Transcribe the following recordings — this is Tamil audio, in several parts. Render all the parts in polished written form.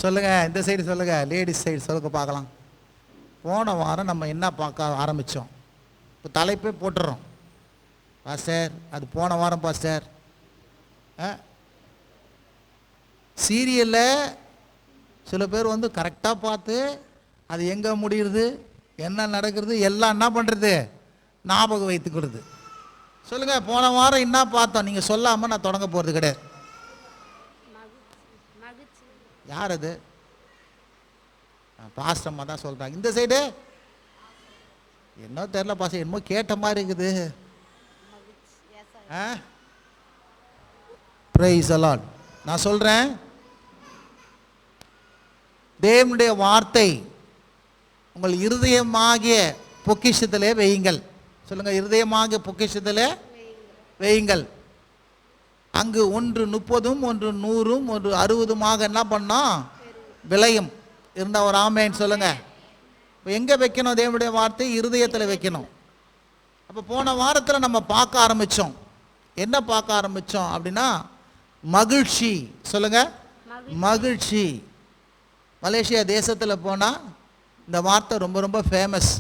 சொல்லுங்கள், இந்த சைடு சொல்லுங்கள், லேடிஸ் சைடு சொல்லுங்க பார்க்கலாம். போன வாரம் நம்ம என்ன பார்க்க ஆரம்பித்தோம்? இப்போ தலைப்பே போட்டுறோம் பாஸ்டர், அது போன வாரம் பாஸ்டர். சீரியலில் சில பேர் வந்து கரெக்டாக பார்த்து அது எங்கே முடியுது, என்ன நடக்கிறது எல்லாம் என்ன பண்ணுறது, ஞாபகம் வைத்துக்கிறது. சொல்லுங்கள், போன வாரம் என்ன பார்த்தோம்? நீங்கள் சொல்லாமல் நான் தொடங்க போகிறது கிடையாது. யார் அது? பாஸ்டம்மா தான் சொல்கிறாங்க. இந்த சைடு என்ன தெரில பாஸ்டர், என்னமோ கேட்ட மாதிரி இருக்குது. Praise the Lord. நான் சொல்கிறேன், தேவனுடைய வார்த்தை உங்கள் இருதயமாகிய பொக்கிஷத்திலே வையுங்கள். சொல்லுங்கள், இருதயமாகிய பொக்கிஷத்திலே வையுங்கள். அங்கு 1 30 1 100 1 60 என்ன பண்ணோம்? விளையும். இருந்த ஒரு ஆமேன்னு சொல்லுங்கள். இப்போ எங்கே வைக்கணும்? தேவனுடைய வார்த்தை இருதயத்தில் வைக்கணும். அப்போ போன வாரத்தில் நம்ம பார்க்க ஆரம்பித்தோம். என்ன பார்க்க ஆரம்பித்தோம் அப்படின்னா, மகிழ்ச்சி. சொல்லுங்கள், மகிழ்ச்சி. மலேசியா தேசத்தில் போனால் இந்த வார்த்தை ரொம்ப ரொம்ப ஃபேமஸ்.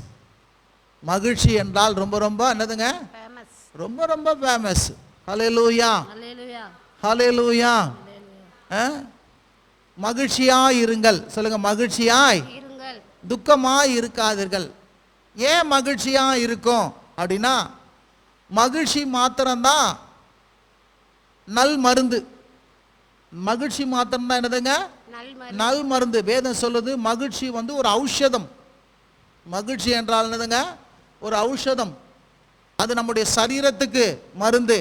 மகிழ்ச்சி என்றால் ரொம்ப ரொம்ப என்னதுங்க? ரொம்ப ரொம்ப ஃபேமஸ். ஹல்லேலூயா, ஹல்லேலூயா. மகிழ்ச்சியாய் இருங்கள். சொல்லுங்க, மகிழ்ச்சியாய் இருங்கள், துக்கமாய் இருக்காதீர்கள். ஏன் மகிழ்ச்சியாக இருக்கும் அப்படின்னா, மகிழ்ச்சி மாத்திரம்தான் நல் மருந்து. மகிழ்ச்சி மாத்திரம்தான் என்னதுங்க? நல் மருந்து. வேதம் சொல்லுது, மகிழ்ச்சி வந்து ஒரு ஔஷதம். மகிழ்ச்சி என்றால் என்னதுங்க? ஒரு ஔஷதம். அது நம்முடைய சரீரத்துக்கு மருந்து,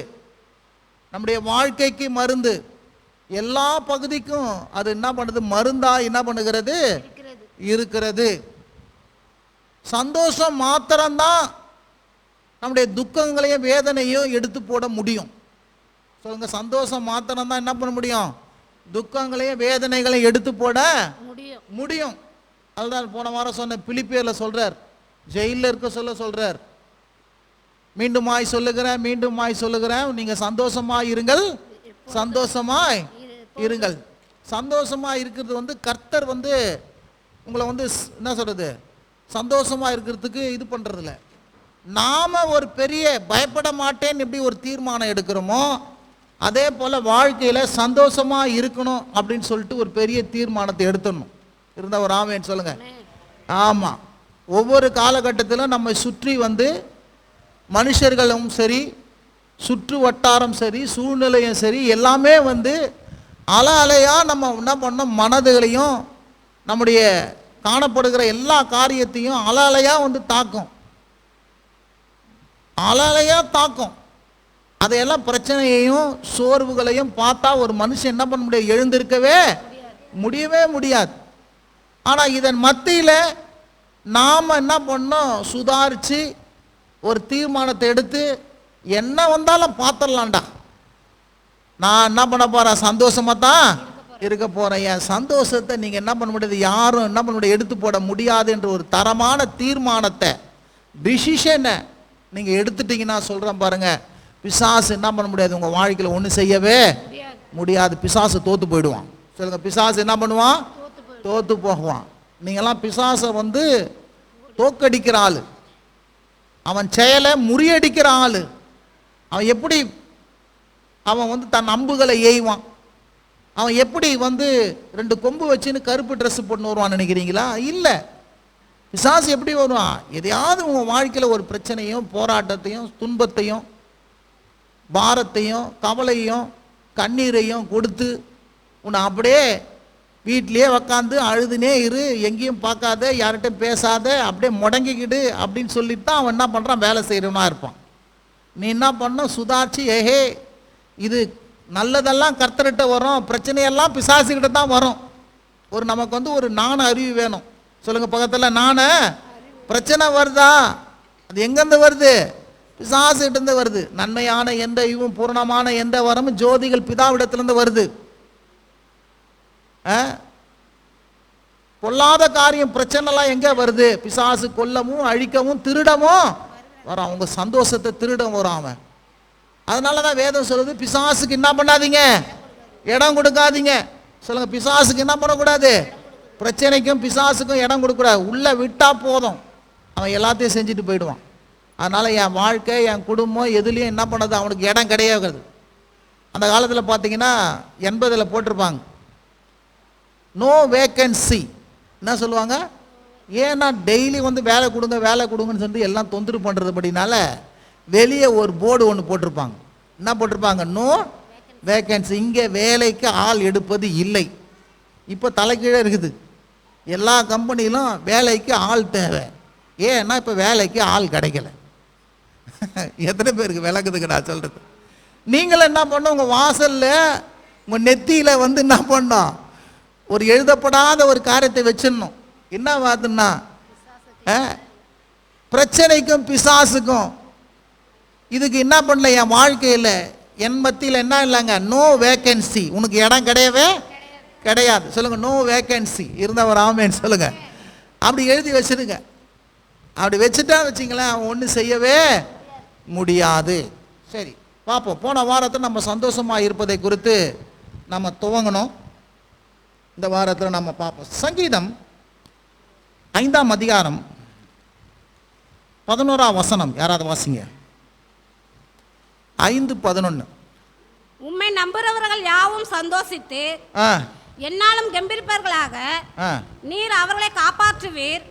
நம்முடைய வாழ்க்கைக்கு மருந்து, எல்லா பகுதிக்கும் அது என்ன பண்ணுது? மருந்தா என்ன பண்ணுகிறது? இருக்கிறது. சந்தோஷம் மாத்திரம்தான் நம்முடைய துக்கங்களையும் வேதனையும் எடுத்து போட முடியும். சொல்லுங்க, சந்தோஷம் மாத்திரம்தான் என்ன பண்ண முடியும்? துக்கங்களையும் வேதனைகளையும் எடுத்து போட முடியும். அதுதான் போன வாரம் சொன்ன பிலிப்பியரில் சொல்றார், ஜெயிலில் இருக்க சொல்றார், மீண்டுமாய் சொல்லுகிறேன், மீண்டுமாய் சொல்லுகிறேன், நீங்க சந்தோஷமாய் இருங்கள், சந்தோஷமாய் இருங்கள். சந்தோஷமாக இருக்கிறது வந்து கர்த்தர் வந்து உங்களை வந்து என்ன சொல்கிறது, சந்தோஷமாக இருக்கிறதுக்கு இது பண்ணுறதில்ல. நாம் ஒரு பெரிய பயப்பட மாட்டேன்னு எப்படி ஒரு தீர்மானம் எடுக்கிறோமோ, அதே போல் வாழ்க்கையில் சந்தோஷமாக இருக்கணும் அப்படின்னு சொல்லிட்டு ஒரு பெரிய தீர்மானத்தை எடுத்துடணும். இருந்தால் ஒரு ஆமேன்னு சொல்லுங்கள். ஆமாம், ஒவ்வொரு காலகட்டத்திலும் நம்ம சுற்றி வந்து மனுஷர்களும் சரி, சுற்று வட்டாரம் சரி, சூழ்நிலையும் சரி, எல்லாமே வந்து அலை அலையாக நம்ம என்ன பண்ணோம், மனதுகளையும் நம்முடைய காணப்படுகிற எல்லா காரியத்தையும் அலை அலையாக வந்து தாக்கும், அலை அலையாக தாக்கும். அதையெல்லாம் பிரச்சனையையும் சோர்வுகளையும் பார்த்தா ஒரு மனுஷன் என்ன பண்ண முடியாது? எழுந்திருக்கவே முடியவே முடியாது. ஆனால் இதன் மத்தியில் நாம் என்ன பண்ணோம்? சுதாரித்து ஒரு தீர்மானத்தை எடுத்து, என்ன வந்தாலும் பார்த்துடலாம்டா, நான் என்ன பண்ண போகிறேன்? சந்தோஷமாக தான் இருக்க போகிறேன். என் சந்தோஷத்தை நீங்கள் என்ன பண்ண முடியாது? யாரும் என்ன பண்ண முடியாது? எடுத்து போட முடியாது என்ற ஒரு தரமான தீர்மானத்தை, டிசிஷனை நீங்கள் எடுத்துட்டீங்கன்னா சொல்கிறேன் பாருங்கள், பிசாசு என்ன பண்ண முடியாது? உங்கள் வாழ்க்கையில் ஒன்றும் செய்யவே முடியாது. பிசாசு தோற்று போயிடுவான். சொல்லுங்கள், பிசாசு என்ன பண்ணுவான்? தோற்று போகுவான். நீங்கள்லாம் பிசாசை வந்து தோக்கடிக்கிற ஆள், அவன் செயலை முறியடிக்கிற ஆள். அவன் எப்படி அவன் வந்து தன் அம்புகளை ஏய்வான்? அவன் எப்படி வந்து 2 கொம்பு வச்சுன்னு கருப்பு ட்ரெஸ் போட்டு வருவான்னு நினைக்கிறீங்களா? இல்லை. பிசாசு எப்படி வருவான்? எதையாவது உங்கள் வாழ்க்கையில் ஒரு பிரச்சனையும் போராட்டத்தையும் துன்பத்தையும் பாரத்தையும் கவலையும் கண்ணீரையும் கொடுத்து உன்னை அப்படியே வீட்லேயே உக்காந்து அழுதுனே இரு, எங்கேயும் பார்க்காத, யார்கிட்டையும் பேசாத, அப்படியே முடங்கிக்கிடு அப்படின்னு சொல்லிட்டு தான் அவன் என்ன பண்ணுறான்? வேலை செய்கிறவனா இருப்பான். நீ என்ன பண்ண? சுதாரிச்சு, ஏஹே இது நல்லதெல்லாம் கர்த்தர்கிட்ட வரும், பிரச்சனையெல்லாம் பிசாசுக்கிட்ட தான் வரும். ஒரு நமக்கு வந்து ஒரு நாண அறிவு வேணும். சொல்லுங்கள் பக்கத்தில், நாண பிரச்சனை வருதா? அது எங்கேருந்து வருது? பிசாசுகிட்டேருந்து வருது. நன்மையான எந்த இவும் பூரணமான எந்த வரமும் ஜோதிகள் பிதாவிடத்துலேருந்து வருது. பொல்லாத காரியம் பிரச்சனைலாம் எங்கே வருது? பிசாசு கொல்லவும் அழிக்கவும் திருடவும் வரான். அவங்க சந்தோஷத்தை திருட வரான் அவன். அதனால தான் வேதம் சொல்லுது, பிசாசுக்கு என்ன பண்ணாதீங்க? இடம் கொடுக்காதீங்க. சொல்லுங்க, பிசாசுக்கு என்ன பண்ணக்கூடாது? பிரச்சனைக்கும் பிசாசுக்கும் இடம் கொடுக்கூடாது. உள்ளே விட்டால் போதும், அவன் எல்லாத்தையும் செஞ்சுட்டு போயிடுவான். அதனால் என் வாழ்க்கை, என் குடும்பம் எதுலேயும் என்ன பண்ணது, அவனுக்கு இடம் கிடையாது. அந்த காலத்தில் பார்த்தீங்கன்னா 80 போட்டிருப்பாங்க, நோ வேக்கன்சி. என்ன சொல்லுவாங்க? ஏன்னா டெய்லி வந்து வேலை கொடுங்க வேலை கொடுங்கன்னு சொல்லிட்டு எல்லாம் தொந்தரவு பண்ணுறது அப்படினால வெளியே ஒரு போர்டு ஒன்று போட்டிருப்பாங்க. என்ன போட்டிருப்பாங்க? No vacancy. இங்கே வேலைக்கு ஆள் எடுப்பது இல்லை. இப்போ தலைக்கீழே இருக்குது. எல்லா கம்பெனிலும் வேலைக்கு ஆள் தேவை. ஏன்னா இப்போ வேலைக்கு ஆள் கிடைக்கல. எத்தனை பேருக்கு விளக்குதுக்கு நான் சொல்கிறது? நீங்களும் என்ன பண்ணோம், உங்கள் வாசலில் உங்கள் நெத்தியில் வந்து என்ன பண்ணோம், ஒரு எழுதப்படாத ஒரு காரியத்தை வச்சிடணும். என்ன வாதுன்னா, பிரச்சனைக்கும் பிசாசுக்கும் இதுக்கு என்ன பண்ணல, என் வாழ்க்கையில் என் மத்தியில் என்ன இல்லைங்க, நோ வேக்கன்சி. உனக்கு இடம் கிடையவே கிடையாது. சொல்லுங்கள், நோ வேக்கன்சி. இருந்தவர் ஆமேன்னு சொல்லுங்கள். அப்படி எழுதி வச்சுருங்க. அப்படி வச்சுட்டா வச்சிங்களேன், அவன் ஒன்றும் செய்யவே முடியாது. சரி, பார்ப்போம். போன வாரத்தில் நம்ம சந்தோஷமாக இருப்பதை குறித்து நம்ம துவங்கணும். இந்த வாரத்தில் நம்ம பார்ப்போம். சங்கீதம் 5ஆம் அதிகாரம் 11ஆம் வசனம். யாராவது வாசிங்க. 5:11. உம்மை நம்புறவர்கள் யாவும் சந்தோஷித்து என்னாலும் கம்பீரிப்பார்களாக. நீர் அவர்களை காப்பாற்றுவீர்.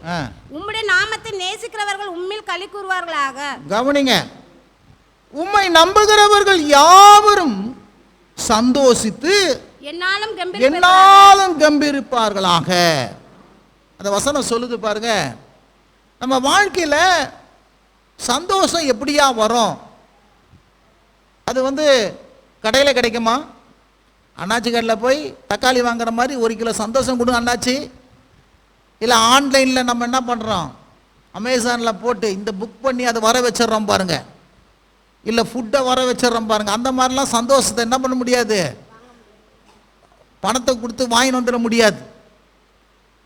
உம்முடைய நாமத்தை நேசிக்கிறவர்கள் உம்மில் களி கூறுவார்களாக. கவனிங்க, உம்மை நம்புகிறவர்கள் யாவரும் சந்தோஷித்து என்னாலும் கம்பீரிப்பார்களாக. அந்த வசனம் சொல்லுது பாருங்க. நம்ம வாழ்க்கையில் சந்தோஷம் எப்படியா வரும்? அது வந்து கடையில் கிடைக்குமா? அண்ணாச்சி கடையில் போய் தக்காளி வாங்குற மாதிரி 1 கிலோ சந்தோஷம் கொடுங்க அண்ணாச்சி. இல்லை ஆன்லைனில் நம்ம என்ன பண்ணுறோம், அமேசானில் போட்டு இந்த புக் பண்ணி அதை வர வச்சிடறோம் பாருங்கள். இல்லை ஃபுட்டை வர வச்சிடறோம் பாருங்கள். அந்த மாதிரிலாம் சந்தோஷத்தை என்ன பண்ண முடியாது, பணத்தை கொடுத்து வாங்கிட்டு வந்துட முடியாது.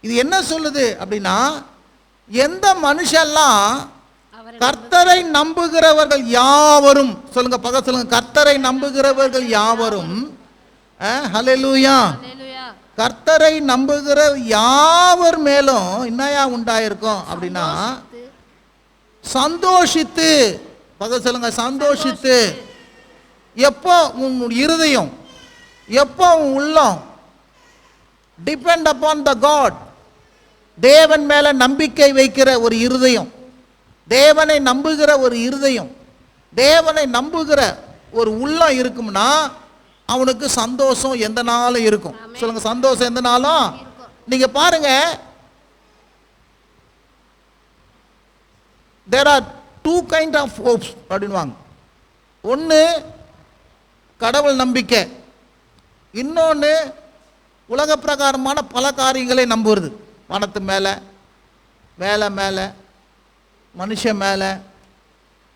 இது என்ன சொல்லுது அப்படின்னா, எந்த மனுஷெல்லாம் கர்த்தரை நம்புகிறவர்கள் யாவரும், சொல்லுங்க பக்கத்துல சொல்லுங்க, கர்த்தரை நம்புகிறவர்கள் யாவரும், ஹல்லேலூயா, கர்த்தரை நம்புகிற யாவர் மேலும் என்னையா உண்டாயிருக்கும் அப்படின்னா, சந்தோஷித்து. பக்கத்துல சொல்லுங்க, சந்தோஷித்து. எப்போ உன் இருதயம், எப்போ உன் உள்ளம் டிபெண்ட் அப்பான் த காட், தேவன் மேல நம்பிக்கை வைக்கிற ஒரு இருதயம், தேவனை நம்புகிற ஒரு இருதயம், தேவனை நம்புகிற ஒரு உள்ளம் இருக்கும்னா அவனுக்கு சந்தோஷம் எந்த நாளும் இருக்கும். சொல்லுங்க, சந்தோஷம் எந்த நாளும். நீங்க பாருங்க, there are 2 kind of hopes அப்படின்வாங்க. ஒன்று கடவுள் நம்பிக்கை, இன்னொன்று உலக பிரகாரமான பல காரியங்களை நம்புறது. பணத்து மேலே, வேலை மேலே, மனுஷன் மேலே,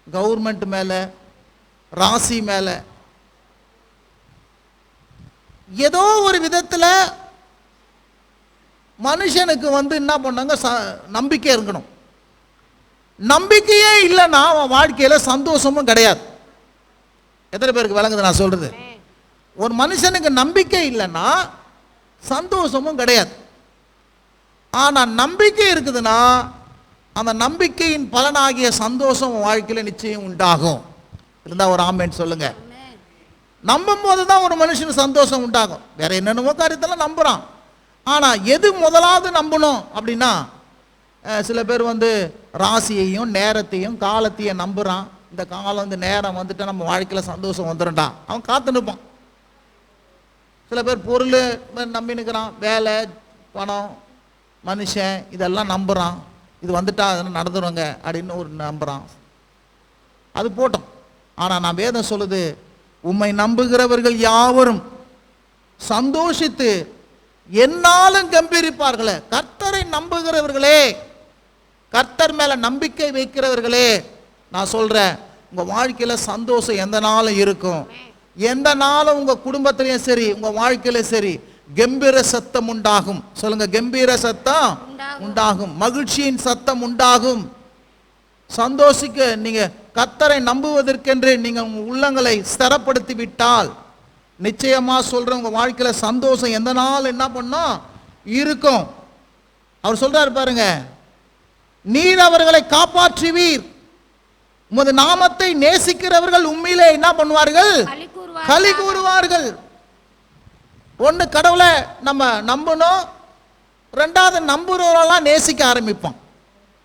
கவர்மெண்ட் மேலே, ராசி மேலே, ஏதோ ஒரு விதத்தில் மனுஷனுக்கு வந்து என்ன பண்ணாங்க, நம்பிக்கை இருக்கணும். நம்பிக்கையே இல்லைன்னா அவன் வாழ்க்கையில் சந்தோஷமும் கிடையாது. எத்தனை பேருக்கு விளங்குது நான் சொல்றது? ஒரு மனுஷனுக்கு நம்பிக்கை இல்லைன்னா சந்தோஷமும் கிடையாது. ஆனால் நம்பிக்கை இருக்குதுன்னா அந்த நம்பிக்கையின் பலனாகிய சந்தோஷம் வாழ்க்கையில் நிச்சயம் உண்டாகும். இருந்தால் ஒரு ஆமேன்னு சொல்லுங்க. நம்பும் போது தான் ஒரு மனுஷனுக்கு சந்தோஷம் உண்டாகும். வேற என்னென்னமோ காரியத்தெல்லாம் நம்புகிறான். ஆனால் எது முதலாவது நம்பணும் அப்படின்னா, சில பேர் வந்து ராசியையும் நேரத்தையும் காலத்தையும் நம்புகிறான். இந்த காலம் இந்த நேரம் வந்துட்டு நம்ம வாழ்க்கையில் சந்தோஷம் வந்துடும்டா, அவன் காத்து நிற்பான். சில பேர் பொருள் நம்பி நிற்கிறான், வேலை, பணம், மனுஷன் இதெல்லாம் நம்புகிறான். இது வந்துட்டா அதெல்லாம் நடந்துருவாங்க அப்படின்னு ஒரு நம்புகிறான். அது போட்டோம். ஆனால் நான் வேதம் சொல்லுது, உம்மை நம்புகிறவர்கள் யாவரும் சந்தோஷித்து என்னாலும் கம்பீரிப்பார்களே. கர்த்தரை நம்புகிறவர்களே, கர்த்தர் மேல நம்பிக்கை வைக்கிறவர்களே, நான் சொல்றேன், உங்க வாழ்க்கையில சந்தோஷம் எந்த நாளும் இருக்கும். எந்த நாளும் உங்க குடும்பத்திலையும் சரி, உங்க வாழ்க்கையிலும் சரி, கம்பீர சத்தம் உண்டாகும். சொல்லுங்க, கம்பீர சத்தம் உண்டாகும், மகிழ்ச்சியின் சத்தம் உண்டாகும். சந்தோஷிக்க நீங்க கர்த்தரை நம்புவதற்கென்று நீங்க உங்க உள்ளங்களை ஸ்திரப்படுத்தி விட்டால், நிச்சயமா சொல்றேன், உங்க வாழ்க்கையில சந்தோஷம் எந்த நாள் என்ன பண்ணும் இருக்கும். அவர் சொல்றாரு பாருங்க, நீர் அவர்களை காப்பாற்றுவீர், உமது நாமத்தை நேசிக்கிறவர்கள் உண்மையிலே என்ன பண்ணுவார்கள், களி கூறுவார்கள். ஒன்று கடவுளை நம்ம நம்பணும், ரெண்டாவது நம்புகிறவரெல்லாம் நேசிக்க ஆரம்பிப்பான்.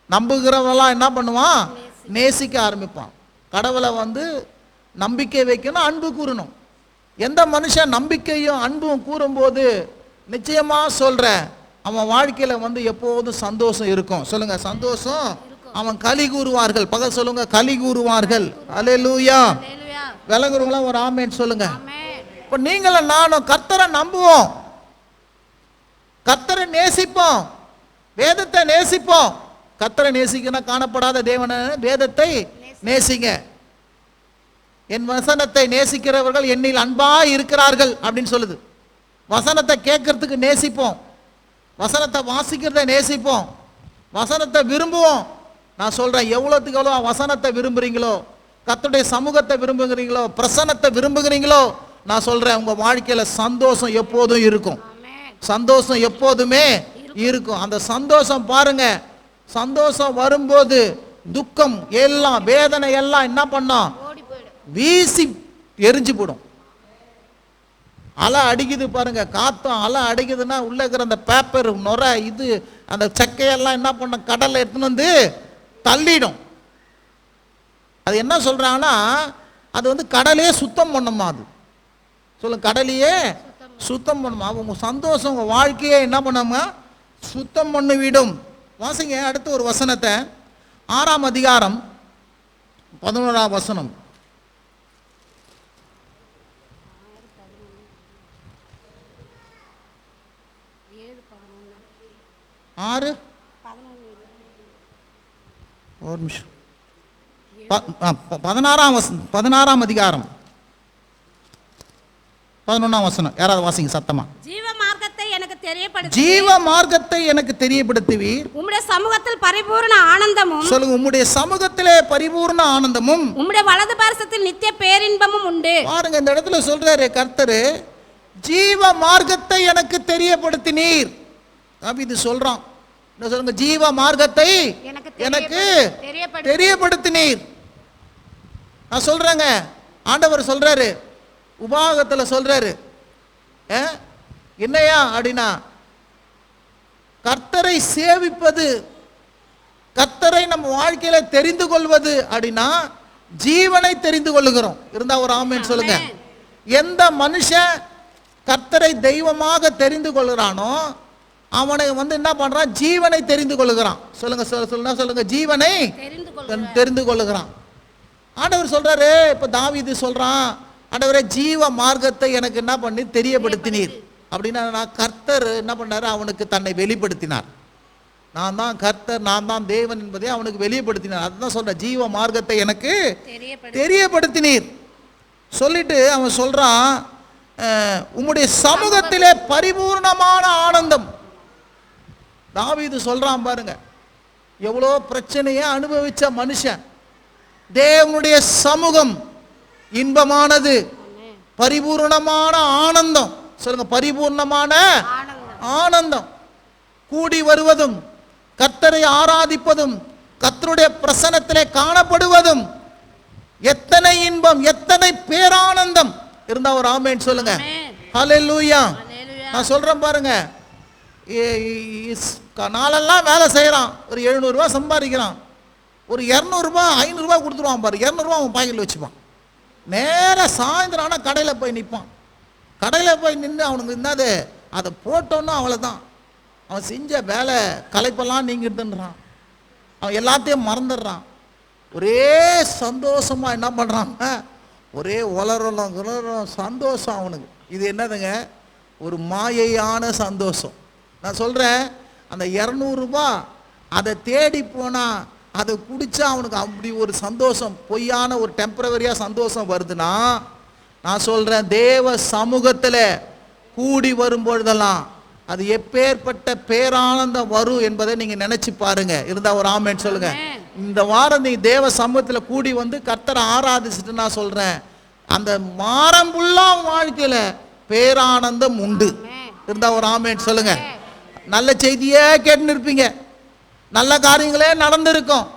நம்புகிறவரெல்லாம் என்ன பண்ணுவான், நேசிக்க ஆரம்பிப்பான். கடவுளை நம்பிக்கை வைக்கணும், அன்பு கூறணும். எந்த மனுஷன் நம்பிக்கையும் அன்பும் கூறும்போது நிச்சயமா சொல்றேன், அவன் வாழ்க்கையில எப்போதும் சந்தோஷம் இருக்கும். சொல்லுங்க சந்தோஷம். அவன் களி கூறுவார்கள். பகல் சொல்லுங்க களி கூறுவார்கள். அல்லேலூயா. விளங்குறவங்களாம் ஒரு ஆமேன் சொல்லுங்க. இப்போ நீங்களும் நானும் கர்த்தரை நம்புவோம், கர்த்தரை நேசிப்போம், வேதத்தை நேசிப்போம். கர்த்தரை நேசிக்கணும், காணப்படாத தேவனை வேதத்தை நேசிங்க. என் வசனத்தை நேசிக்கிறவர்கள் என்னில் அன்பா இருக்கிறார்கள் அப்படின்னு சொல்லுது. வசனத்தை கேட்கறதுக்கு நேசிப்போம், வசனத்தை வாசிக்கிறத நேசிப்போம், வசனத்தை விரும்புவோம். நான் சொல்றேன், எவ்வளோத்துக்கு எவ்வளோ வசனத்தை விரும்புறீங்களோ, கர்த்தருடைய சமூகத்தை விரும்புகிறீங்களோ, பிரசன்னத்தை விரும்புகிறீங்களோ, நான் சொல்றேன் உங்க வாழ்க்கையில சந்தோஷம் எப்போதும் இருக்கும். சந்தோஷம் எப்போதுமே இருக்கும். அந்த சந்தோஷம் பாருங்க, சந்தோஷம் வரும்போது துக்கம் எல்லாம் வேதனை எல்லாம் என்ன பண்ணோம், வீசி எரிஞ்சு போடும். அலை அடிக்குது பாருங்க, காத்தம் அலை அடிக்குதுன்னா உள்ள இருக்கிற அந்த பேப்பர் நுரை இது அந்த சக்கையெல்லாம் என்ன பண்ண கடல்ல எடுத்துன்னு தள்ளிடும். அது என்ன சொல்றாங்கன்னா, அது கடலையே சுத்தம் பண்ணுமா. அது சொல்லுங்க, கடலையே சுத்தம் பண்ணுமா. உங்க சந்தோஷம் உங்க வாழ்க்கையே என்ன பண்ணுமா, சுத்தம் பண்ணிவிடும். வாசிங்க அடுத்த ஒரு வசனத்தை, 6ஆம் அதிகாரம் 11ஆம் வசனம். 6 ஒரு நிமிஷம் 16ஆம் அதிகாரம் 11ஆம் வசனம். யாராவது வாசிங்க சத்தமா. ஜீவ மார்க்கத்தை எனக்கு தெரியப்படுத்து, ஜீவ மார்க்கத்தை எனக்கு தெரியப்படுத்துவீர், உம்முடைய சமூகத்தில் பரிபூர்ண ஆனந்தமும். சொல்லுங்க, உம்முடைய சமூகத்திலே பரிபூர்ண ஆனந்தமும், உம்முடைய வலது பாரசத்தில் நித்திய பேரின்பமும் உண்டு. பாருங்க, இந்த இடத்துல சொல்றாரு கர்த்தர், ஜீவ மார்க்கத்தை எனக்கு தெரியப்படுத்தினீர். இது சொல்றான். என்ன சொல்லுங்க, ஜீவ மார்க்கத்தை எனக்கு தெரியப்படுத்தினீர். நான் சொல்றேங்க, ஆண்டவர் சொல்றாரு, உபாகத்தில் சொல்றாரு, என்னையா அப்படின்னா, கர்த்தரை சேவிப்பது, கர்த்தரை நம்ம வாழ்க்கையில தெரிந்து கொள்வது அப்படின்னா ஜீவனை தெரிந்து கொள்ளுகிறோம். இருந்தா ஒரு ஆமென் சொல்லுங்க. எந்த மனுஷன் கர்த்தரை தெய்வமாக தெரிந்து கொள்கிறானோ அவனை என்ன பண்றான், ஜீவனை தெரிந்து கொள்ளுகிறான். சொல்லுங்க சொல்லுங்க, ஜீவனை தெரிந்து கொள்ளுகிறான். ஆண்டவர் சொல்றாரு, இப்ப தாவீது சொல்றான், ஆண்டவரே ஜீவ மார்க்கத்தை எனக்கு என்ன பண்ணி தெரியப்படுத்தினீர் அப்படின்னா, கர்த்தர் என்ன பண்ணாரு, அவனுக்கு தன்னை வெளிப்படுத்தினார். நான் தான் கர்த்தர், நான் தான் தேவன் என்பதை அவனுக்கு வெளிப்படுத்தினார். அதுதான் சொல்ற, ஜீவ மார்க்கத்தை எனக்கு தெரியப்படுத்தினீர் சொல்லிட்டு அவன் சொல்றான், உம்முடைய சமூகத்திலே பரிபூர்ணமான ஆனந்தம். தாவீது சொல்றான் பாருங்க, எவ்வளோ பிரச்சனையை அனுபவிச்ச மனுஷன், தேவனுடைய சமூகம் இன்பமானது, பரிபூர்ணமான ஆனந்தம். சொல்லுங்க, பரிபூர்ணமான ஆனந்தம். கூடி வருவதும், கர்த்தரை ஆராதிப்பதும், கர்த்தருடைய பிரசன்னத்திலே காணப்படுவதும் எத்தனை இன்பம், எத்தனை பேரானந்தம். இருந்தா ஒரு ஆமென் சொல்லுங்க. ஹல்லேலூயா. நான் சொல்றேன் பாருங்க, நாளெல்லாம் வேலை செய்யறான், ஒரு 700 ரூபாய் சம்பாதிக்கிறான், ஒரு 200 ரூபாய் 500 ரூபாய் கொடுத்துருவான் பாரு, 200 ரூபாய் அவன் பாக்கெட்டில் வச்சுப்பான். நேராக சாயந்தரம் ஆனால் கடையில் போய் நிற்பான். கடையில் போய் நின்று அவனுக்கு என்னது அதை போட்டோன்னா அவ்வளோதான், அவன் செஞ்ச வேலை களைப்பெல்லாம் நீங்கிட்டுன்றான், அவன் எல்லாத்தையும் மறந்துடுறான். ஒரே சந்தோஷமாக என்ன பண்ணுறாங்க, ஒரே உலரம் சந்தோஷம் அவனுக்கு. இது என்னதுங்க, ஒரு மாயையான சந்தோஷம். நான் சொல்கிறேன், அந்த 200 ரூபாய் அதை தேடி போனால் அதை குடித்தா அவனுக்கு அப்படி ஒரு சந்தோஷம், பொய்யான ஒரு டெம்பரவரியாக சந்தோஷம் வருதுன்னா, நான் சொல்கிறேன், தேவ சமூகத்தில் கூடி வரும்பொழுதெல்லாம் அது எப்பேற்பட்ட பேரானந்தம் வரும் என்பதை நீங்கள் நினச்சி பாருங்க. இருந்தால் ஒரு ஆமென் சொல்லுங்க. இந்த வாரம் நீ தேவ சமூகத்தில் கூடி கர்த்தரை ஆராதிச்சுட்டு நான் சொல்கிறேன், அந்த மாரம் ஃபுல்லா வாழ்க்கையில பேரானந்தம் உண்டு. இருந்தா ஒரு ஆமேன் சொல்லுங்க. நல்ல செய்தியே கேட்டுன்னு இருப்பீங்க, நல்ல காரியங்களே நடந்திருக்கும்.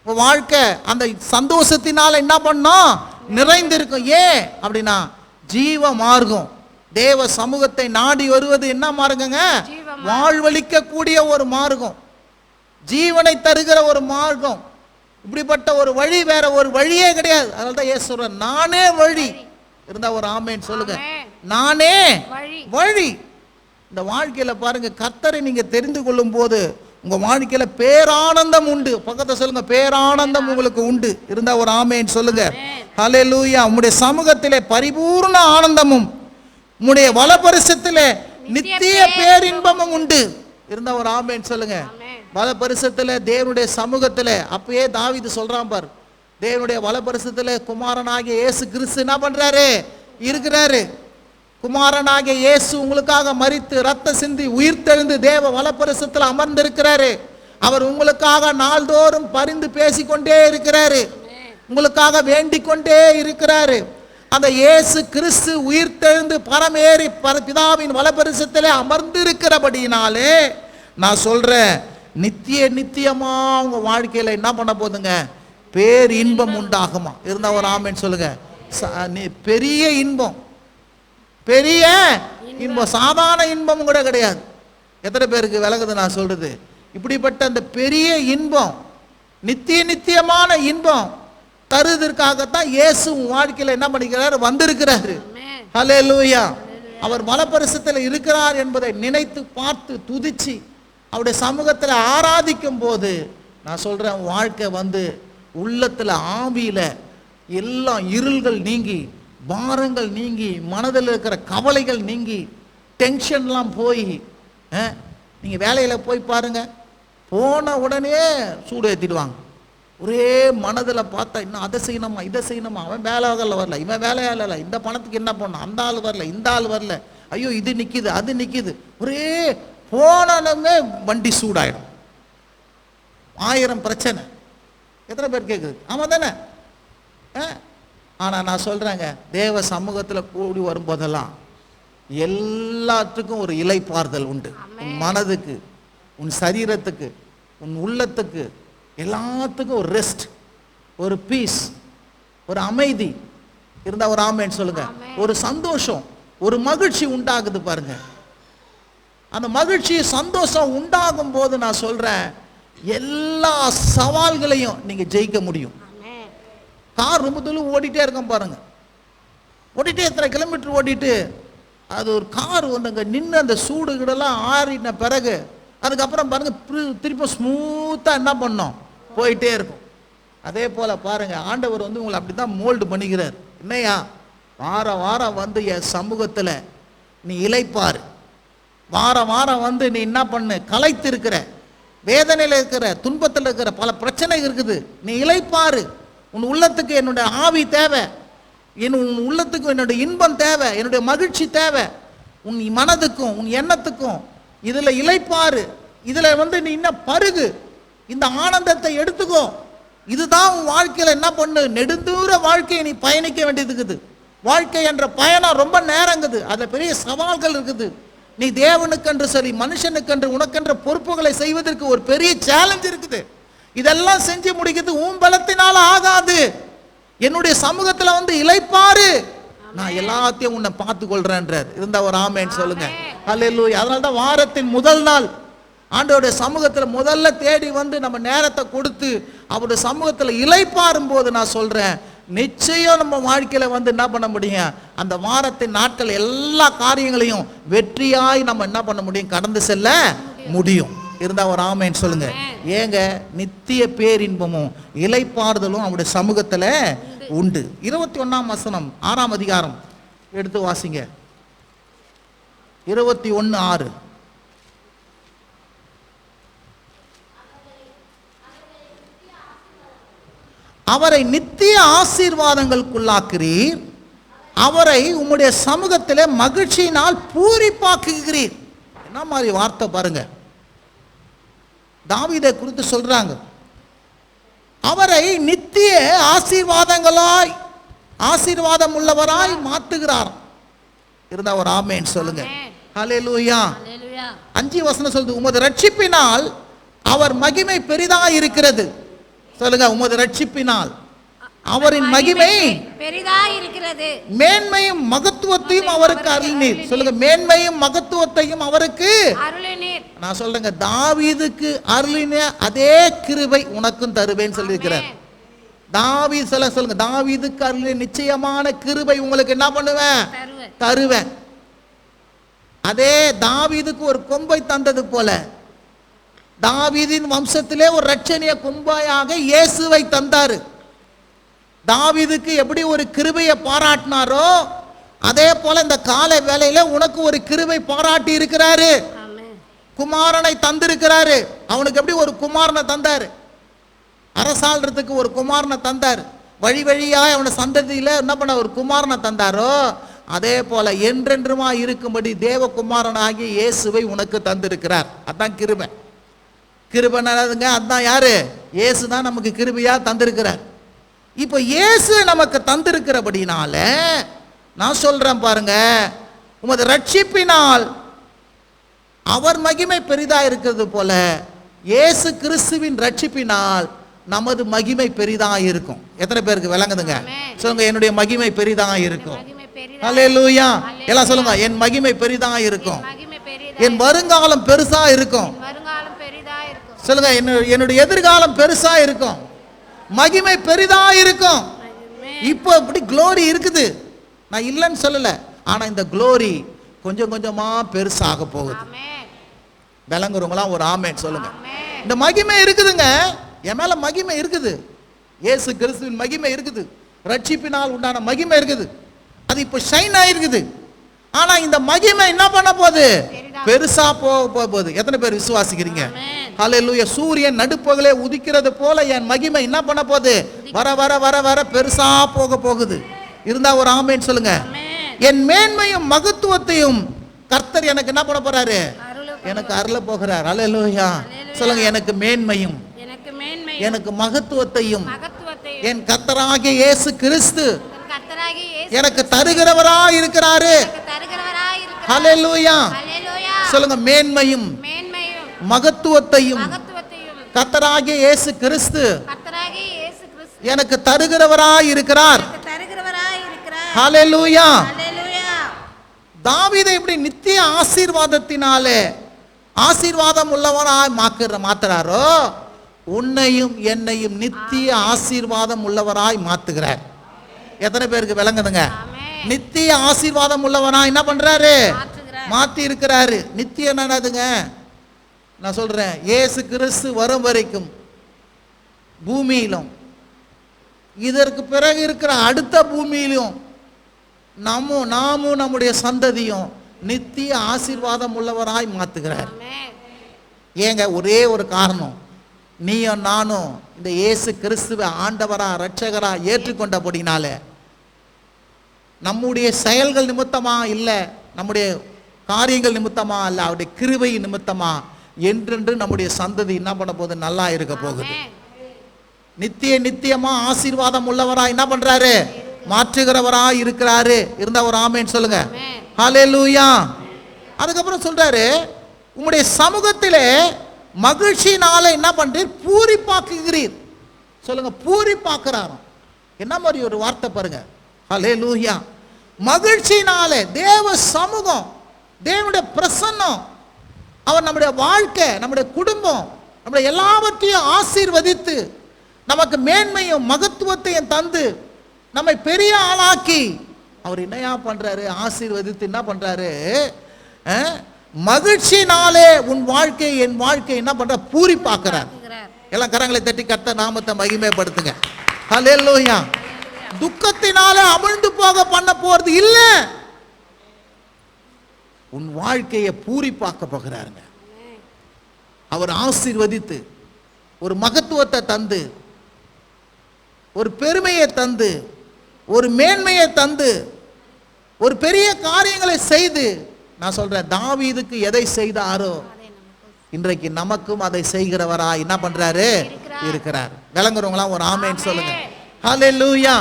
உங்க வாழ்க்கை அந்த சந்தோஷத்தினால என்ன பண்ணோம், நிறைந்திருக்கும். ஏன் அப்படின்னா ஜீவ மார்க்கம், தேவ சமூகத்தை நாடி வருவது என்ன மார்க்கங்க? வாழ்வளிக்க கூடிய ஒரு மார்க்கம், ஜீவனை தருகிற ஒரு மார்க்கம். இப்படிப்பட்ட ஒரு வழி வேற ஒரு வழியே கிடையாது. அதனால தான் இயேசு சொல்றார், நானே வழி. இருந்தா ஒரு ஆமேன் சொல்லுங்க. நானே வழி. இந்த வாழ்க்கையில பாருங்க, கர்த்தரை நீங்க தெரிந்து கொள்ளும் போது உங்க வாழ்க்கையில பேரானந்தம் உண்டு. பக்கத்தை சொல்லுங்க, பேரானந்தம் உங்களுக்கு உண்டு. இருந்தா ஒரு ஆமேன் சொல்லுங்க. ஹல்லேலூயா. உம்முடைய சமூகத்திலே பரிபூர்ண ஆனந்தமும் உம்முடைய வலபரிசத்திலே நித்திய பேரின்பமும் உண்டு. இருந்தா ஒரு ஆமேன் சொல்லுங்க. வலபரிசத்திலே தேவனுடைய சமூகத்திலே, அப்பயே தாவீது சொல்றான் பார், தேவனுடைய வலபரிசத்திலே குமாரனாகிய இயேசு கிறிஸ்து என்ன பண்றாரு? இருக்கிறாரு. குமாரனாகிய இயேசு உங்களுக்காக மரித்து ரத்த சிந்தி உயிர்த்தெழுந்து தேவ வலபரிசத்தில் அமர்ந்திருக்கிறாரு. அவர் உங்களுக்காக நாள்தோறும் பரிந்து பேசிக்கொண்டே இருக்கிறாரு, உங்களுக்காக வேண்டிக் கொண்டே இருக்கிறாரு. அந்த இயேசு கிறிஸ்து உயிர்த்தெழுந்து பரமேறி பிதாவின் வலபரிசத்திலே அமர்ந்திருக்கிறபடினாலே நான் சொல்றேன், நித்தியமா உங்க வாழ்க்கையில என்ன பண்ண போதுங்க? பேர் இன்பம் உண்டாகுமா? இருந்தா ஒரு ஆமேன் சொல்லுங்க. பெரிய இன்பம், பெரிய இன்பம், சாதாரண இன்பம் கூட கிடையாது. எத்தனை பேருக்கு விளங்குது நான் சொல்றது? இப்படிப்பட்ட அந்த பெரிய இன்பம், நித்தியமான இன்பம் தருவதற்காகத்தான் இயேசு வாழ்க்கையில என்ன பண்ணிக்கிறாரு? வந்திருக்கிறாரு. ஹல்லேலூயா. அவர் வலபரிசத்தில் இருக்கிறார் என்பதை நினைத்து பார்த்து துதிச்சு அவருடைய சமூகத்தில் ஆராதிக்கும் போது நான் சொல்றேன், வாழ்க்கை வந்து உள்ளத்துல ஆவியில எல்லாம் இருள்கள் நீங்கி, பாரங்கள் நீங்கி, மனதில் இருக்கிற கவலைகள் நீங்கி, டென்ஷன்லாம் போய், நீங்க வேலையில போய் பாருங்க, போன உடனே சூடு ஏற்றிடுவாங்க. ஒரே மனதில் பார்த்தா இன்னும் அதை செய்யணுமா இதை செய்யணுமா, அவன் வேலைகளில் வரல, இவன் வேலையால் இல்லை, இந்த பணத்துக்கு என்ன பண்ணணும், அந்த ஆள் வரல, இந்த ஆள் வரல, ஐயோ இது நிற்கிது அது நிற்கிது, ஒரே போனமே வண்டி சூடாயிடும். 1000 பிரச்சனை. எத்தனை பேர் கேட்குது? ஆமாம் தானே? ஆனால் நான் சொல்கிறேங்க, தேவ சமூகத்தில் கூடி வரும்போதெல்லாம் எல்லாத்துக்கும் ஒரு இளைப்பாறுதல் உண்டு. உன் மனதுக்கு, உன் சரீரத்துக்கு, உன் உள்ளத்துக்கு, எல்லாத்துக்கும் ஒரு ரெஸ்ட், ஒரு பீஸ், ஒரு அமைதி இருந்தா ஒரு ஆமேன் சொல்லுங்க. ஒரு சந்தோஷம், ஒரு மகிழ்ச்சி உண்டாகுது பாருங்க. அந்த மகிழ்ச்சி சந்தோஷம் உண்டாகும் போது நான் சொல்றேன், எல்லா சவால்களையும் நீங்க ஜெயிக்க முடியும். கார் ரொம்ப தூரம் ஓடிட்டே இருக்கோம் பாருங்க, ஓடிட்டே எத்தனை கிலோமீட்டர் ஓடிட்டு அது ஒரு கார் ஒன்றுங்க நின்று அந்த சூடு கிடலாம் ஆறின பிறகு அதுக்கப்புறம் பாருங்க திருப்பி ஸ்மூத்தாக என்ன பண்ணோம், போயிட்டே இருக்கும். அதே போல் பாருங்க, ஆண்டவர் வந்து உங்களை அப்படி தான் மோல்டு பண்ணிக்கிறார். என்னையா, வாரம் வந்து என் சமூகத்தில் நீ இளைப்பாரு, வாரம் வந்து நீ என்ன பண்ணு, களைத்து இருக்கிற, வேதனையில் இருக்கிற, துன்பத்தில் இருக்கிற, பல பிரச்சனை இருக்குது, நீ இளைப்பாரு. உன் உள்ளத்துக்கு என்னுடைய ஆவி தேவை, உன் உள்ளத்துக்கு என்னுடைய இன்பம் தேவை, என்னுடைய மகிழ்ச்சி தேவை, உன் மனதுக்கும் உன் எண்ணத்துக்கும் இதில் இளைப்பாரு, இதில் வந்து நீ இன்னும் பருகு, இந்த ஆனந்தத்தை எடுத்துக்கோ. இதுதான் உன் வாழ்க்கையில் என்ன பண்ணு, நெடுந்தூர வாழ்க்கையை நீ பயணிக்க வேண்டியது இருக்குது. வாழ்க்கை என்ற பயணம் ரொம்ப நேரங்குது, அதில் பெரிய சவால்கள் இருக்குது. நீ தேவனுக்கென்று சரி மனுஷனுக்கென்று உனக்கென்ற பொறுப்புகளை செய்வதற்கு ஒரு பெரிய சேலஞ்ச் இருக்குது. இதெல்லாம் செஞ்சு முடிக்கிறது உன் பலத்தினால ஆகாது. என்னுடைய சமூகத்தில் வந்து இளைப்பாரு, நான் எல்லாத்தையும் உன்னை பார்த்து கொள்றேன்றார். இருந்தா ஒரு ஆமேன் சொல்லுங்க. ஹல்லேலூயா. அதனால தான் வாரத்தின் முதல் நாள் ஆண்டவருடைய சமூகத்தில் முதல்ல தேடி வந்து நம்ம நேரத்தை கொடுத்து அவருடைய சமூகத்தில் இளைப்பாறும் போது நான் சொல்றேன், நிச்சயம் நம்ம வாழ்க்கையில வந்து என்ன பண்ண முடியும், அந்த வாரத்தின் நாட்கள் எல்லா காரியங்களையும் வெற்றியாய் நம்ம என்ன பண்ண முடியும், கடந்து செல்ல முடியும். இருந்தா ஒரு ஆமேன் சொல்லுங்க. ஏங்க, நித்திய பேரின்பமும் இளைப்பாறுதலும் அவருடைய சமூகத்துல உண்டு. 21ஆம் வசனம் 6ஆம் அதிகாரம் எடுத்து வாசிங்க. 21:6. அவரை நித்திய ஆசீர்வாதங்களுக்குள்ளாக்குறீர், அவரை உம்முடைய சமூகத்திலே மகிழ்ச்சியினால் பூரிப்பாக்குகிறீர். என்ன மாதிரி வார்த்தை பாருங்க, தாவீதை குறித்து சொல்றாங்க. அவரை நித்திய ஆசீர்வாதங்களாய் ஆசீர்வாதம் உள்ளவராய் மாத்துகிறார். இருந்தா ஒரு ஆமென் சொல்லுங்க. ஹல்லேலூயா. 5 வசனம் சொல்லுது, உமது ரட்சிப்பினால் அவர் மகிமை பெரிதாய் இருக்கிறது. சொல்லுங்க, உமது ரட்சிப்பினால் அவரின் மகிமை பெரிதாய் இருக்கிறது. மேன்மையும் மகத்துவத்தையும் அவருக்கு அருளினீர். சொல்லுங்க, மேன்மையும் மகத்துவத்தையும் அவருக்கு அருளினீர். நான் சொல்றேங்க, தாவீதுக்கு அருளின அதே கிருபை உனக்கும் தருவேன்னு சொல்லியிருக்கிறார். தாவீது சொல்லுங்க, தாவீதுக்கு அருளின நிச்சயமான கிருபை உங்களுக்கு என்ன பண்ணுவேன்? தருவேன். அதே தாவீதுக்கு ஒரு கொம்பை தந்தது போல தாவீதின் வம்சத்திலே ஒரு இரட்சணிய கொம்பாயாக இயேசுவை தந்தாரு. தாவீதுக்கு எப்படி ஒரு கிருபையை பாராட்டினாரோ அதே போல இந்த காலை வேளையில உனக்கு ஒரு கிருபை பாராட்டி இருக்கிறாரு. குமாரனை தந்திருக்கிறாரு. அவனுக்கு எப்படி ஒரு குமாரனை தந்தாரு? அரசாள்றதுக்கு ஒரு குமாரனை தந்தார். வழி வழியாக அவன சந்ததியில என்ன பண்ண ஒரு குமாரனை தந்தாரோ அதே போல என்றென்றுமா இருக்கும்படி தேவகுமாரனாகிய இயேசுவை உனக்கு தந்திருக்கிறார். அதான் கிருபை. கிருபை நல்லதுங்க. அதான் யாரு? இயேசு தான் நமக்கு கிருபையா தந்திருக்கிறார். இப்போ இயேசு நமக்கு தந்திருக்கிறபடினால நான் சொல்றேன் பாருங்க, உமது ரட்சிப்பினால் அவர் மகிமை பெரிதா இருக்கிறது போல இயேசு கிறிஸ்துவின் ரட்சிப்பினால் நமது மகிமை பெரிதா இருக்கும். எத்தனை பேருக்கு விளங்குதுங்க? சொல்லுங்க, என்னுடைய மகிமை பெரிதா இருக்கும். ஹல்லேலூயா. எல்லாம் சொல்லுங்க, என் மகிமை பெரிதா இருக்கும். என் வருங்காலம் பெருசா இருக்கும். சொல்லுங்க, என்னுடைய எதிர்காலம் பெருசா இருக்கும். மகிமை பெரிதா இருக்கும். இப்போ இப்படி க்ளோரி இருக்குது, நான் இல்லைன்னு சொல்லல. ஆனா இந்த க்ளோரி கொஞ்சம் கொஞ்சமா பெருசாக போகுது. விளங்குறவங்களாம் ஒரு ஆமென் சொல்லுங்க. இந்த மகிமை இருக்குதுங்க, என் மேல மகிமை இருக்குது. இயேசு கிறிஸ்துவின் மகிமை இருக்குது. ரட்சிப்பினால் உண்டான மகிமை இருக்குது. அது இப்போ ஷைன் ஆயிருக்குது. ஆனா இந்த மகிமை என்ன பண்ண போகுது? பெருசா போகுது. எத்தனை பேர் விசுவாசிக்கிறீங்க? ஹல்லேலூயா. சூரியன் நடுப்பகலே உதிக்கிறது போல என் மகிமை என்ன பண்ண போகுது? வர வர வர வர பெருசா போகுது. இருந்தா ஒரு ஆமென் சொல்லுங்க. என் மேன்மையும் மகத்துவத்தையும் கர்த்தர் எனக்கு என்ன பண்ண போறாரு? எனக்கு அருள போகிறார். ஹல்லேலூயா. சொல்லுங்க, எனக்கு மேன்மையும் எனக்கு மகத்துவத்தையும் என் கர்த்தராகிய இயேசு கிறிஸ்து எனக்கு தருகிறவராய் இருக்கிறாரு. ஹல்லேலூயா. சொல்லுங்க, மேன்மையும் மகத்துவத்தையும் கர்த்தராகிய இயேசு கிறிஸ்து எனக்கு தருகிறவராய் இருக்கிறார். ஹல்லேலூயா. தாவீதை இப்படி நித்திய ஆசீர்வாதத்தினாலே ஆசீர்வாதம் உள்ளவராய் மாத்துறாரோ உன்னையும் என்னையும் நித்திய ஆசீர்வாதம் உள்ளவராய் மாத்துகிறார். எத்தனை பேருக்கு விளங்குதுங்க? நித்திய ஆசீர்வாதம் உள்ளவராய் என்ன பண்றாரு? மாத்தி இருக்கிறாரு. நித்தியம் என்னதுங்க? நான் சொல்றேன், இயேசு கிறிஸ்து வரும் வரைக்கும் பூமியிலும் இதற்கு பிறகு இருக்கிற அடுத்த பூமியிலும் நாமும் நம்முடைய சந்ததியும் நித்திய ஆசீர்வாதம் உள்ளவராய் மாத்துகிறார். ஏங்க, ஒரே ஒரு காரணம், நீயும் நானும் இந்த இயேசு கிறிஸ்துவை ஆண்டவரா இரட்சகரா ஏற்றுக்கொண்டபடினாலே நம்முடைய செயல்கள் நிமித்தமா இல்லை, நம்முடைய காரியங்கள் நிமித்தமா அல்ல, அவருடைய கிருபை நிமித்தமா என்றென்று நம்முடைய சந்ததி என்ன பண்ண போகுது? நல்லா இருக்க போகுது. நித்தியமா ஆசீர்வாதம் உள்ளவரா என்ன பண்றாரு? மாற்றுகிறவராய் இருக்கிறாரு. இருந்தா ஒரு ஆமென் சொல்லுங்க. ஹல்லேலூயா. அதுக்கப்புறம் சொல்றாரு, உங்களுடைய சமூகத்திலே மகிழ்ச்சினால என்ன பண்றீர்? பூரிப்பாக்குகிறீர். சொல்லுங்க, பூரிப்பாக்குறாராம். என்ன மாதிரி ஒரு வார்த்தை பாருங்க. ஹல்லேலூயா. மகிழ்ச்சினாலே தேவ சமூகம், தேவனுடைய பிரசன்னம், அவர் நம்முடைய வாழ்க்கை, நம்முடைய குடும்பம், நம்முடைய எல்லாவற்றையும் ஆசீர்வதித்து நமக்கு மேன்மையும் மகத்துவத்தையும் தந்து நம்மை பெரிய ஆளாக்கி அவர் என்னையா பண்றாரு? ஆசீர்வதித்து என்ன பண்றாரு? மகிழ்ச்சினாலே உன் வாழ்க்கை என் வாழ்க்கை என்ன பண்ற? பூரிப்பாக்குறார். எல்லாம் கரங்களை தட்டி கர்த்தர் நாமத்தை மகிமைப்படுத்துங்க. ஹல்லேலூயா. துக்கத்தினால அமிழ்ந்து போக பண்ண போறது இல்ல, உன் வாழ்க்கையை பூரிப்பாக்க போகிறாருங்க. அவர் ஆசீர்வதித்து ஒரு மகத்துவத்தை தந்து, ஒரு பெருமையை தந்து, ஒரு மேன்மையை தந்து, ஒரு பெரிய காரியங்களை செய்து, நான் சொல்றேன், தாவீதுக்கு எதை செய்தாரோ இன்றைக்கு நமக்கும் அதை செய்கிறவரா என்ன பண்றாரு? இருக்கிறார். விளங்குறவங்களாம் ஒரு ஆமென் சொல்லுங்க. ஹல்லேலூயா.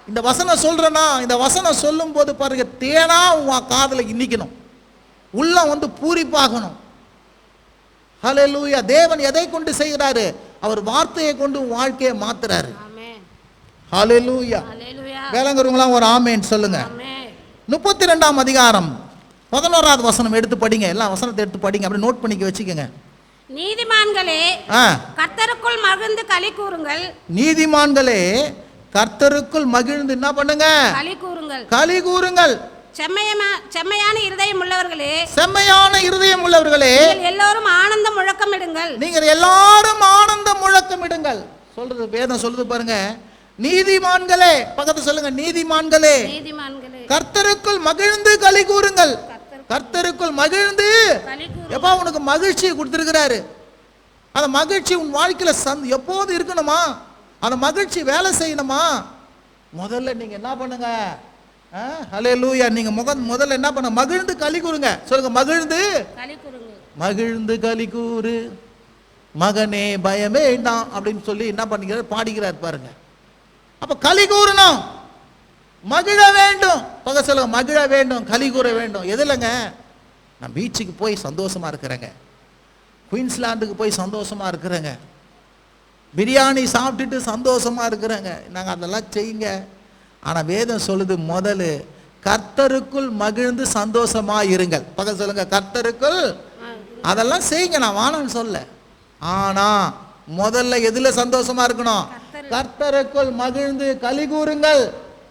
இந்த வசனம் சொல்றேன்னா, இந்த வசனம் சொல்லும் போது பாருங்க, தேனா உன் காதுல இன்னிக்கணும், உள்ளம் வந்து பூரிப்பாகணும். ஹல்லேலூயா. தேவன் எதை கொண்டு செய்கிறாரு? அவர் வார்த்தையை கொண்டு உன் வாழ்க்கையை மாத்துறாரு. ஆமென். ஹல்லேலூயா. ஹல்லேலூயா. வேலங்கருவங்களாம் ஒரு ஆமேன் சொல்லுங்க. ஆமென். 32ஆம் அதிகாரம் 11வது வசனம் எடுத்து படிங்க. எல்லா வசனத்தை எடுத்து படிங்க, அப்படி நோட் பண்ணிக்க வச்சுக்கோங்க. நீதிமான்களே, ஆ, கர்த்தருக்குள் மகிழ்ந்து களி கூறுங்கள். நீதிமான்களே கர்த்தருக்குள் மகிழ்ந்து என்ன பண்ணுங்க? களி கூறுங்கள். களி கூறுங்கள். செம்மையான இருதயம் உள்ளவர்களே, செம்மையான இருதயம் உள்ளவர்களே, நீங்கள் எல்லோரும் ஆனந்த முழக்கமிடுங்கள். நீங்கள் எல்லாரும் ஆனந்த முழக்கமிடுங்கள். சொல்றது வேதம் சொல்லுது பாருங்க. நீதிமான்களே, பக்கத்துல சொல்லுங்க, நீதிமான்களே நீதிமான்களே, கர்த்தருக்குள் மகிழ்ந்து களி கூறுங்கள். கர்த்தருக்குள் மகிழ்ந்து. களி கூறுங்கள். எப்பா உனக்கு மகிழ்ச்சியை கொடுத்திருக்கிறாரு. அந்த மகிழ்ச்சி உன் வாழ்க்கையில எப்போது இருக்கணுமா? அந்த மகிழ்ச்சி வேலை செய்யணுமா? முதல்ல நீங்க என்ன பண்ணுங்க? ஹல்லேலூயா. நீங்க முதல்ல என்ன பண்ண? மகிழ்ந்து களி கூறுங்க. சொல்லுங்க, மகிழ்ந்து களி கூறுங்கள். மகிழ்ந்து களி கூறு மகனே பயமே வேண்டாம் அப்படின்னு சொல்லி என்ன பண்ணிக்கிறார்? பாடிக்கிறார் பாருங்க. அப்ப களி கூறணும், மகிழ வேண்டும். பக சொல்லுங்க, மகிழ வேண்டும், களி கூற வேண்டும். எதுலங்க? நான் பீச்சுக்கு போய் சந்தோஷமா இருக்கிறேங்க, குயின்ஸ்லாண்டுக்கு போய் சந்தோஷமா இருக்கிறேங்க, பிரியாணி சாப்பிட்டுட்டு சந்தோஷமா இருக்கிறேங்க. நாங்கள் அதெல்லாம் செய்யுங்க. ஆனால் வேதம் சொல்லுது, முதல்ல கர்த்தருக்குள் மகிழ்ந்து சந்தோஷமா இருங்கள். பக்கத்துல சொல்லுங்க, கர்த்தருக்குள். அதெல்லாம் செய்யுங்க, நான் வானன்னு சொல்ல. ஆனா முதல்ல எதுல சந்தோஷமா இருக்கணும்? கர்த்தருக்குள் மகிழ்ந்து களி கூறுங்கள்.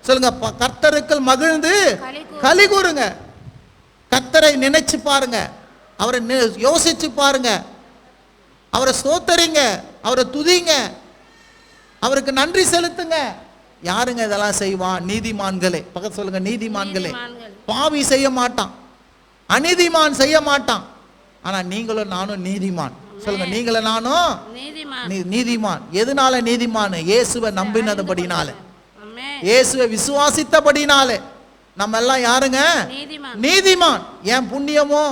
சொல்லுங்க, கர்த்தருக்குள் மகிழ்ந்து களி கூறுங்க. கர்த்தரை நினைச்சு பாருங்க, அவரை யோசிச்சு பாருங்க, அவரை ஸ்தோத்தரிங்க, அவரை துதிங்க, அவருக்கு நன்றி செலுத்துங்க. யாருங்க இதெல்லாம் செய்வான்? நீதிமான்களே. பக்கத்து சொல்லுங்க, நீதிமான்களே. பாவி செய்ய மாட்டான், அநீதிமான் செய்ய மாட்டான். ஆனா நீங்களும் நானும் நீதிமான். சொல்லுங்க, நீங்களும் நானும் நீதிமான். எதனால நீதிமான்? இயேசுவை நம்பினதுபடினால, இயேசுவை விசுவாசித்தபடினால நம்ம எல்லாம் யாருங்க? நீதிமான். என் புண்ணியமோ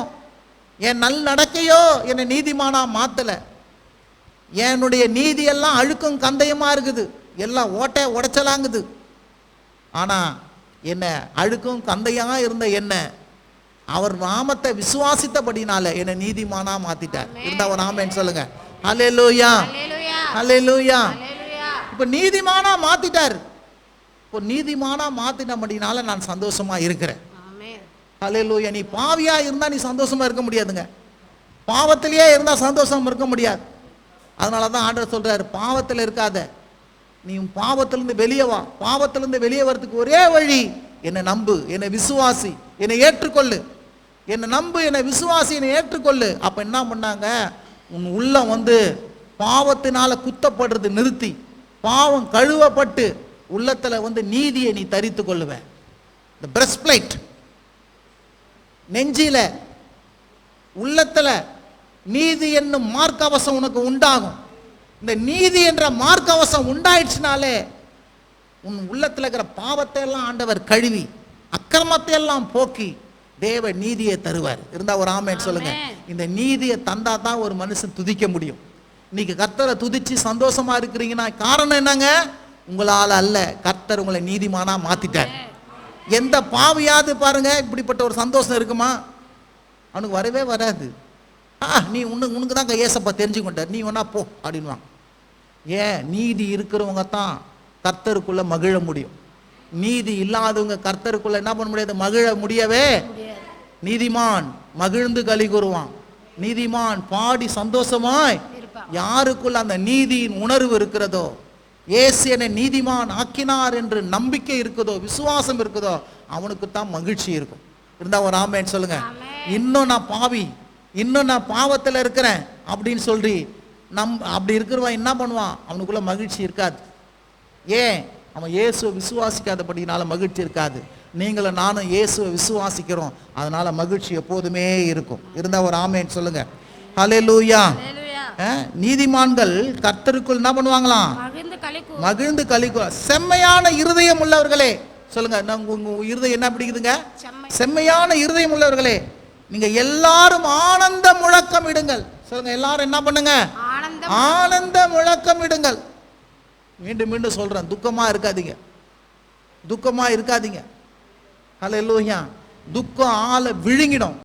என் நல் நடக்கையோ என்னை நீதிமானா மாத்தல. என்னுடைய நீதி எல்லாம் அழுக்கும் கந்தையுமா இருக்குது, எல்லாம் ஓட்டை உடைச்சலாங்குது. ஆனா என்ன அழுக்கும் கந்தையா இருந்த என்ன அவர் நாமத்தை விசுவாசித்தபடினால என்னை நீதிமானா மாத்திட்டார். இருந்தா ஒரு ஆமென் சொல்லுங்க. ஹல்லேலூயா, ஹல்லேலூயா. இப்ப நீதிமானா மாத்திட்டார். இப்போ நீதிமானா மாத்தினபடினால நான் சந்தோஷமா இருக்கிறேன். ஹல்லேலூயா. நீ பாவியா இருந்தா நீ சந்தோஷமா இருக்க முடியாதுங்க. பாவத்திலேயே இருந்தா சந்தோஷமா இருக்க முடியாது. அதனால தான் ஆண்டவர் சொல்றாரு, பாவத்தில் இருக்காத, நீ பாவத்திலிருந்து வெளியே வா. பாவத்திலிருந்து வெளியே வரதுக்கு ஒரே வழி, என்னை நம்பு, என்னை விசுவாசி, என்னை ஏற்றுக்கொள்ளு. என்னை நம்பு, என்னை விசுவாசி, என்னை ஏற்றுக்கொள்ளு. அப்ப என்ன பண்ணாங்க? உன் உள்ளம் வந்து பாவத்தினால குத்தப்படுறது நிறுத்தி, பாவம் கழுவப்பட்டு உள்ளத்துல வந்து நீதியை நீ தரித்து கொள்ளுவ. இந்த பிரஸ்ட் பிளேட் நெஞ்சில உள்ளத்துல நீதி என்னும் மார்க்கவசம் உனக்கு உண்டாகும். இந்த நீதி என்ற மார்க்கவசம் உண்டாயிடுச்சுனாலே உன் உள்ளத்துல இருக்கிற பாவத்தை எல்லாம் ஆண்டவர் கழுவி அக்கிரமத்தை எல்லாம் போக்கி தேவ நீதியை தருவார். இருந்தா ஒரு ஆமென் சொல்லுங்க. இந்த நீதியை தந்தா தான் ஒரு மனுஷன் துதிக்க முடியும். இன்னைக்கு கர்த்தரை துதிச்சு சந்தோஷமா இருக்கிறீங்கன்னா காரணம் என்னங்க? உங்களால அல்ல, கர்த்தர் உங்களை நீதிமானா மாத்திட்டார். எந்த பாவியாவது பாருங்க இப்படிப்பட்ட ஒரு சந்தோஷம் இருக்குமா? அவனுக்கு வரவே வராது. நீ உனக்கு தான் ஏசப்பா தெரிஞ்சுக்கிட்டார், நீ வேணா போ அப்படின்வாங்க. ஏன்? நீதி இருக்கிறவங்க தான் கர்த்தருக்குள்ள மகிழ முடியும். நீதி இல்லாதவங்க கர்த்தருக்குள்ள என்ன பண்ண முடியாது? மகிழ முடியவே. நீதிமான் மகிழ்ந்து களி கூறுவான். நீதிமான் பாடி சந்தோஷமாய். யாருக்குள்ள அந்த நீதியின் உணர்வு இருக்கிறதோ, இயேசு என்னை நீதிமான் ஆக்கினார் என்று நம்பிக்கை இருக்குதோ, விசுவாசம் இருக்குதோ, அவனுக்கு தான் மகிழ்ச்சி இருக்கும். இருந்தா ஒரு ஆமென் சொல்லுங்க. இன்னும் நான் பாவி, இன்னும் நான் பாவத்தில் இருக்கிறேன் அப்படின்னு சொல்லி அப்படி இருக்கிறவன் என்ன பண்ணுவான்? அவனுக்குள்ள மகிழ்ச்சி இருக்காது. ஏன்? அவன் இயேசுவை விசுவாசிக்காதபடினால மகிழ்ச்சி இருக்காது. நீங்களும் நானும் இயேசுவை விசுவாசிக்கிறோம், அதனால மகிழ்ச்சி எப்போதுமே இருக்கும். இருந்தா ஒரு ஆமென் சொல்லுங்க. ஹல்லேலூயா. நீதிமான்கள் கர்த்தருக்குள் என்ன பண்ணுவாங்களாம்? மகிழ்ந்து களி கூற. செம்மையான இருதயம் உள்ளவர்களே. சொல்லுங்க, உங்க இருதயம் என்ன பிடிக்குதுங்க? செம்மையான இருதயம் உள்ளவர்களே, நீங்க எல்லாரும் ஆனந்த முழக்கம் இடுங்கள். சொல்லுங்க, எல்லாரும் என்ன பண்ணுங்க? ஆனந்த முழக்கம் இடுங்கள். மீண்டும் மீண்டும் சொல்றேன், துக்கமா இருக்காதீங்க. துக்கமா இருக்காதீங்க. ஹல்லேலூயா. துக்கம் ஆளை விழுங்கிடும்.